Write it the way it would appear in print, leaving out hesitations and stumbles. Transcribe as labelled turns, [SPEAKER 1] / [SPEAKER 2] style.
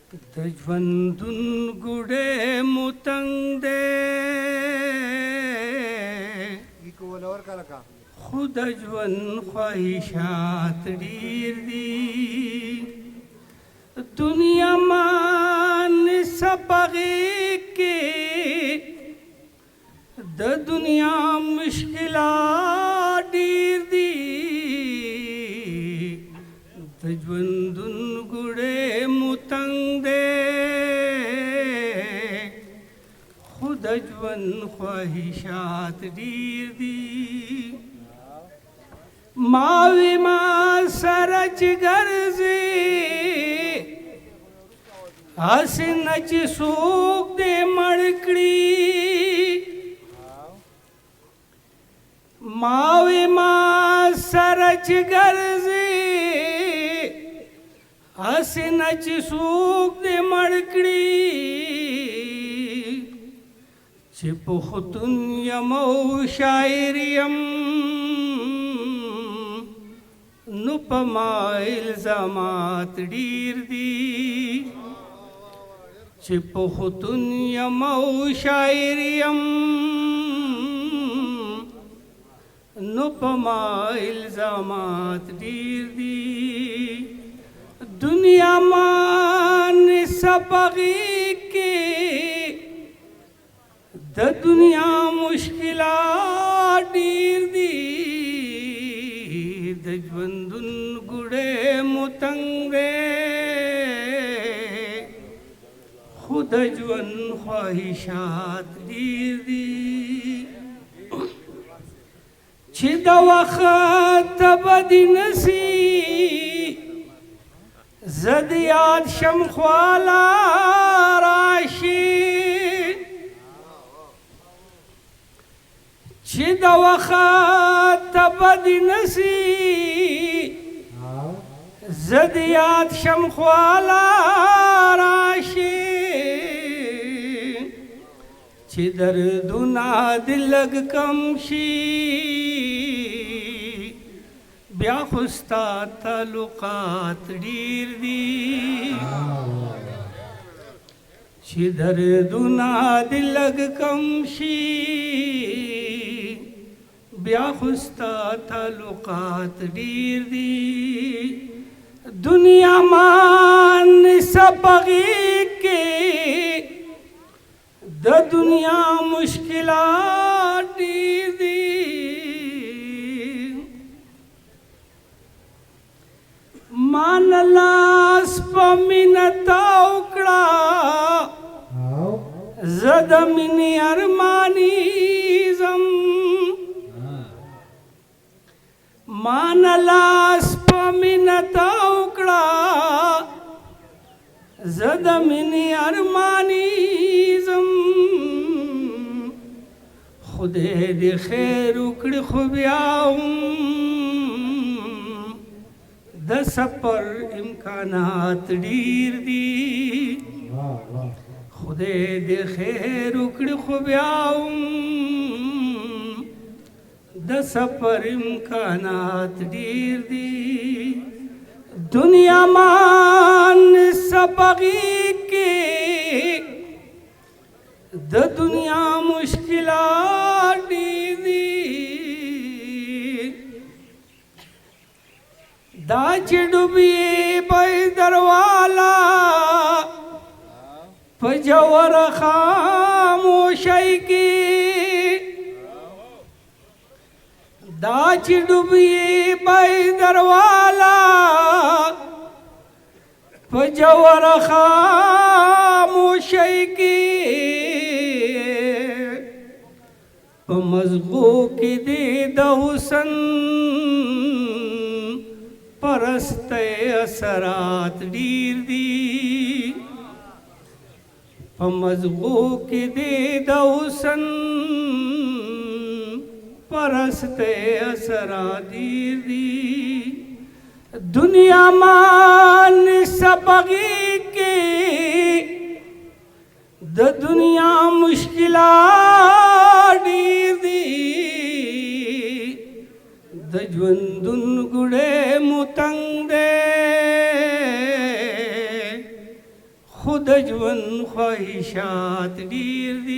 [SPEAKER 1] د ژوندون ګوډې متنګ دی خو د ژوند خواهشات ډېر دي دنیا باندې سپغې کې د دنیا مشکلات ډېر دي د ژوندون ګوډې متنګ دی خو د ژوند خواهشات ډېر دي ماوی ما سره چې ګرځې هسې نه چې څوک دې مړ کړي ماوی ما سره چې ګرځې هسې نه چې څوک دې مړ کړي چې پښتون یم او شاعر یم نو په ما الزامات ډېر دي چې پښتون یم او شاعر یم نو په ما الزامات ډېر دي دنیا باندې سپغې کې د دنیا مشکلات ډېر دي د ژوندون ګوډې متنګ دی خو د ژوند خواهشات ډېر دي چې د وخت بدي نسي زه د یاد شم خواله راشي چې د وخت بدي نسي زه د یاد شم خواله راشي چې دردونه دې لږ کم شي بیا خو ستا تعلقات ډېر دي چې دردونه دې لږ کم شي بیا خو ستا تعلقات ډېر دي دنیا باندې سپغې کې د دنیا مشکلات ډېر دي مان لاس په مینه تاو کړه زه د مینې ارماني ځم مان لاس په مینه تاو کړه زه د مینې ارماني ځم خدای دې خیر وکړي خو بیا د سفر امکانات ډېر دي خدای دې خیر وکړي خو بیا د سفر امکانات ډېر دي دنیا باندې سپغې کې د دنیا مشکلات ډېر دي دا چې ډوبې په درواله په جوور خاموشۍ کې دا چې ډوبې په درواله په جوور خاموشۍ کې په مزغو کې دې د حسن پرست اثرات ډېر دي په مزغو کې دې د حسن پرست اثرات ډېر دي دنیا باندې سپغې کې د دنیا مشکلات ډېر دي د ژوندون ګوډې متنګ دی खुद वन ख्वाहिशात ډیر دي